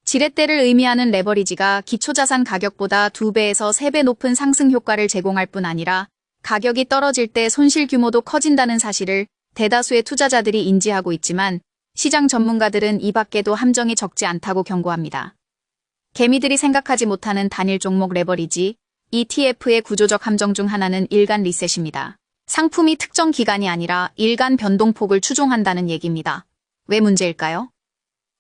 지렛대를 의미하는 레버리지가 기초자산 가격보다 2배에서 3배 높은 상승 효과를 제공할 뿐 아니라 가격이 떨어질 때 손실 규모도 커진다는 사실을 대다수의 투자자들이 인지하고 있지만 시장 전문가들은 이 밖에도 함정이 적지 않다고 경고합니다. 개미들이 생각하지 못하는 단일 종목 레버리지, ETF의 구조적 함정 중 하나는 일간 리셋입니다. 상품이 특정 기간이 아니라 일간 변동폭을 추종한다는 얘기입니다. 왜 문제일까요?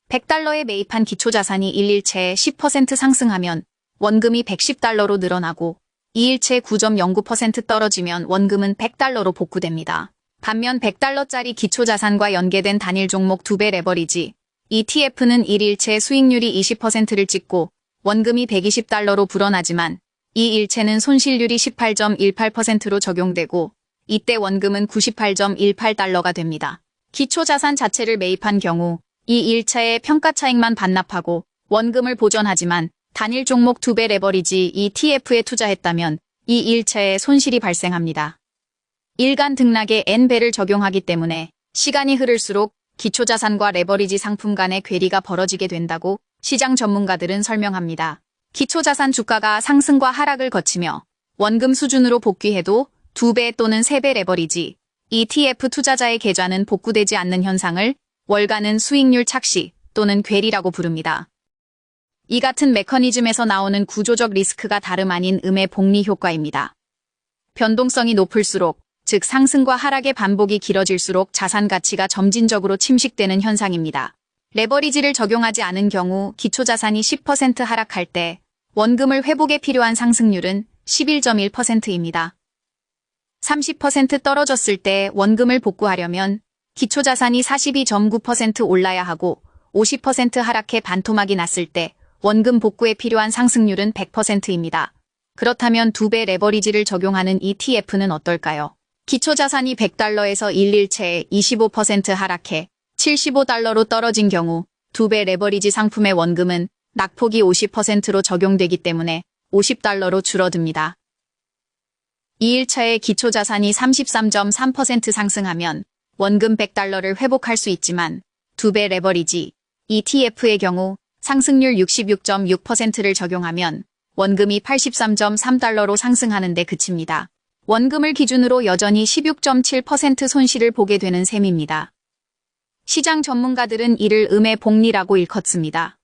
100달러에 매입한 기초자산이 1일체에 10% 상승하면 원금이 110달러로 늘어나고 2일체 9.09% 떨어지면 원금은 100달러로 복구됩니다. 반면 100달러짜리 기초자산과 연계된 단일 종목 2배 레버리지, ETF는 1일체 수익률이 20%를 찍고 원금이 120달러로 불어나지만 이 일체는 손실률이 18.18%로 적용되고 이때 원금은 98.18달러가 됩니다. 기초자산 자체를 매입한 경우 이 일체의 평가 차익만 반납하고 원금을 보전하지만 단일 종목 2배 레버리지 ETF에 투자했다면 이 일체에 손실이 발생합니다. 일간 등락에 N배를 적용하기 때문에 시간이 흐를수록 기초자산과 레버리지 상품 간의 괴리가 벌어지게 된다고 시장 전문가들은 설명합니다. 기초자산 주가가 상승과 하락을 거치며 원금 수준으로 복귀해도 2배 또는 3배 레버리지, ETF 투자자의 계좌는 복구되지 않는 현상을 월간은 수익률 착시 또는 괴리라고 부릅니다. 이 같은 메커니즘에서 나오는 구조적 리스크가 다름 아닌 음의 복리 효과입니다. 변동성이 높을수록, 즉 상승과 하락의 반복이 길어질수록 자산 가치가 점진적으로 침식되는 현상입니다. 레버리지를 적용하지 않은 경우 기초자산이 10% 하락할 때 원금을 회복에 필요한 상승률은 11.1%입니다. 30% 떨어졌을 때 원금을 복구하려면 기초자산이 42.9% 올라야 하고 50% 하락해 반토막이 났을 때 원금 복구에 필요한 상승률은 100%입니다. 그렇다면 2배 레버리지를 적용하는 ETF는 어떨까요? 기초자산이 100달러에서 1일체에 25% 하락해 75달러로 떨어진 경우 2배 레버리지 상품의 원금은 낙폭이 50%로 적용되기 때문에 50달러로 줄어듭니다. 2일차에 기초자산이 33.3% 상승하면 원금 100달러를 회복할 수 있지만 2배 레버리지, ETF의 경우 상승률 66.6%를 적용하면 원금이 83.3달러로 상승하는 데 그칩니다. 원금을 기준으로 여전히 16.7% 손실을 보게 되는 셈입니다. 시장 전문가들은 이를 음의 복리라고 일컫습니다.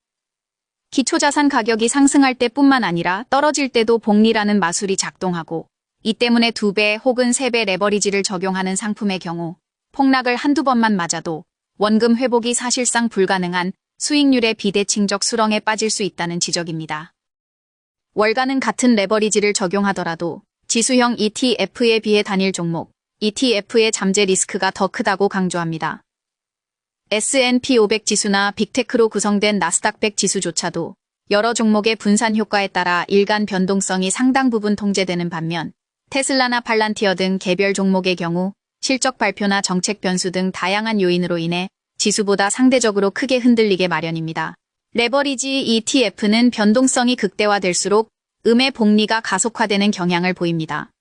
기초자산 가격이 상승할 때뿐만 아니라 떨어질 때도 복리라는 마술이 작동하고 이 때문에 2배 혹은 3배 레버리지를 적용하는 상품의 경우 폭락을 한두 번만 맞아도 원금 회복이 사실상 불가능한 수익률의 비대칭적 수렁에 빠질 수 있다는 지적입니다. 월가는 같은 레버리지를 적용하더라도 지수형 ETF에 비해 단일 종목, ETF의 잠재 리스크가 더 크다고 강조합니다. S&P 500 지수나 빅테크로 구성된 나스닥 100 지수조차도 여러 종목의 분산 효과에 따라 일간 변동성이 상당 부분 통제되는 반면 테슬라나 팔란티어 등 개별 종목의 경우 실적 발표나 정책 변수 등 다양한 요인으로 인해 지수보다 상대적으로 크게 흔들리게 마련입니다. 레버리지 ETF는 변동성이 극대화될수록 음의 복리가 가속화되는 경향을 보입니다.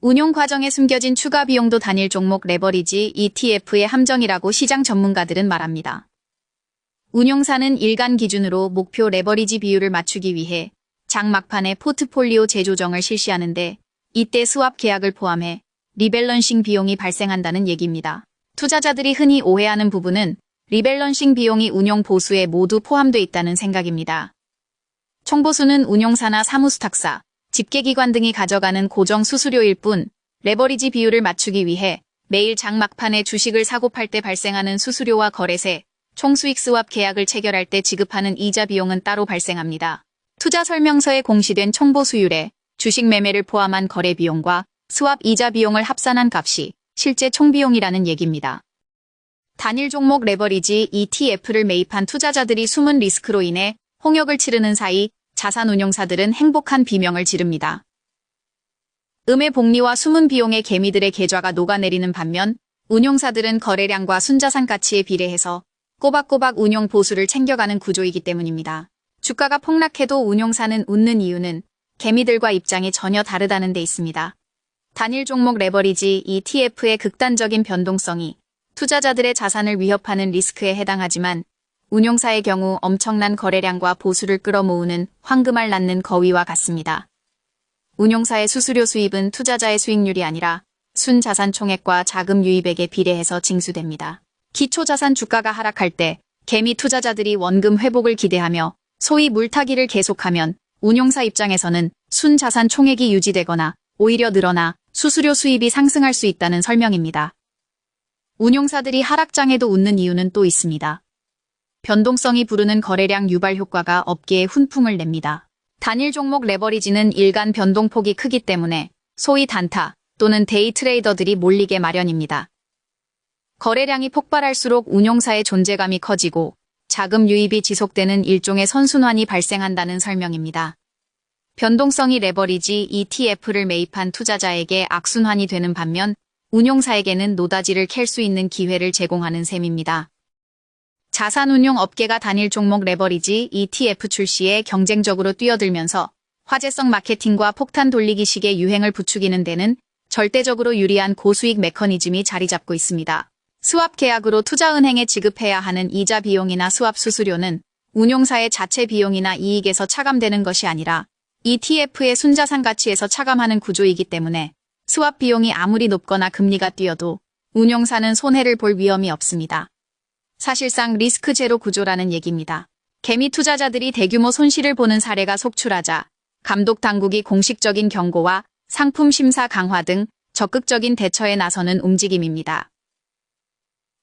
운용 과정에 숨겨진 추가 비용도 단일 종목 레버리지 ETF의 함정이라고 시장 전문가들은 말합니다. 운용사는 일간 기준으로 목표 레버리지 비율을 맞추기 위해 장 막판에 포트폴리오 재조정을 실시하는데 이때 스왑 계약을 포함해 리밸런싱 비용이 발생한다는 얘기입니다. 투자자들이 흔히 오해하는 부분은 리밸런싱 비용이 운용 보수에 모두 포함되어 있다는 생각입니다. 총보수는 운용사나 사무수탁사, 집계기관 등이 가져가는 고정 수수료일 뿐 레버리지 비율을 맞추기 위해 매일 장 막판에 주식을 사고 팔 때 발생하는 수수료와 거래세, 총수익 스왑 계약을 체결할 때 지급하는 이자 비용은 따로 발생합니다. 투자 설명서에 공시된 총보수율에 주식 매매를 포함한 거래 비용과 스왑 이자 비용을 합산한 값이 실제 총비용이라는 얘기입니다. 단일 종목 레버리지 ETF를 매입한 투자자들이 숨은 리스크로 인해 홍역을 치르는 사이 자산운용사들은 행복한 비명을 지릅니다. 음의 복리와 숨은 비용의 개미들의 계좌가 녹아내리는 반면 운용사들은 거래량과 순자산 가치에 비례해서 꼬박꼬박 운용 보수를 챙겨가는 구조이기 때문입니다. 주가가 폭락해도 운용사는 웃는 이유는 개미들과 입장이 전혀 다르다는 데 있습니다. 단일 종목 레버리지 ETF의 극단적인 변동성이 투자자들의 자산을 위협하는 리스크에 해당하지만 운용사의 경우 엄청난 거래량과 보수를 끌어모으는 황금알 낳는 거위와 같습니다. 운용사의 수수료 수입은 투자자의 수익률이 아니라 순자산 총액과 자금 유입액에 비례해서 징수됩니다. 기초자산 주가가 하락할 때 개미 투자자들이 원금 회복을 기대하며 소위 물타기를 계속하면 운용사 입장에서는 순자산 총액이 유지되거나 오히려 늘어나 수수료 수입이 상승할 수 있다는 설명입니다. 운용사들이 하락장에도 웃는 이유는 또 있습니다. 변동성이 부르는 거래량 유발 효과가 업계에 훈풍을 냅니다. 단일 종목 레버리지는 일간 변동폭이 크기 때문에 소위 단타 또는 데이 트레이더들이 몰리게 마련입니다. 거래량이 폭발할수록 운용사의 존재감이 커지고 자금 유입이 지속되는 일종의 선순환이 발생한다는 설명입니다. 변동성이 레버리지 ETF를 매입한 투자자에게 악순환이 되는 반면 운용사에게는 노다지를 캘 수 있는 기회를 제공하는 셈입니다. 자산운용 업계가 단일 종목 레버리지 ETF 출시에 경쟁적으로 뛰어들면서 화제성 마케팅과 폭탄 돌리기식의 유행을 부추기는 데는 절대적으로 유리한 고수익 메커니즘이 자리 잡고 있습니다. 스왑 계약으로 투자은행에 지급해야 하는 이자 비용이나 스왑 수수료는 운용사의 자체 비용이나 이익에서 차감되는 것이 아니라 ETF의 순자산 가치에서 차감하는 구조이기 때문에 스왑 비용이 아무리 높거나 금리가 뛰어도 운용사는 손해를 볼 위험이 없습니다. 사실상 리스크 제로 구조라는 얘기입니다. 개미 투자자들이 대규모 손실을 보는 사례가 속출하자 감독 당국이 공식적인 경고와 상품 심사 강화 등 적극적인 대처에 나서는 움직임입니다.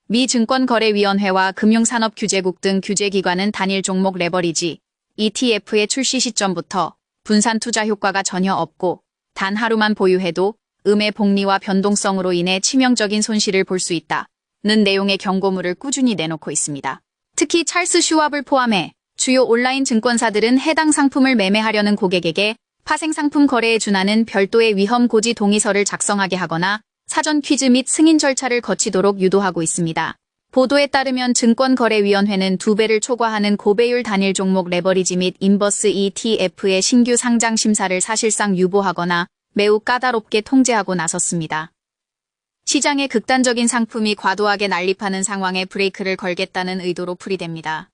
미 증권거래위원회와 금융산업규제국 등 규제기관은 단일 종목 레버리지 ETF의 출시 시점부터 분산 투자 효과가 전혀 없고 단 하루만 보유해도 음의 복리와 변동성으로 인해 치명적인 손실을 볼 수 있다는 내용의 경고물을 꾸준히 내놓고 있습니다. 특히 찰스 슈왑을 포함해 주요 온라인 증권사들은 해당 상품을 매매하려는 고객에게 파생상품 거래에 준하는 별도의 위험 고지 동의서를 작성하게 하거나 사전 퀴즈 및 승인 절차를 거치도록 유도하고 있습니다. 보도에 따르면 증권거래위원회는 2배를 초과하는 고배율 단일 종목 레버리지 및 인버스 ETF의 신규 상장 심사를 사실상 유보하거나 매우 까다롭게 통제하고 나섰습니다. 시장에 극단적인 상품이 과도하게 난립하는 상황에 브레이크를 걸겠다는 의도로 풀이됩니다.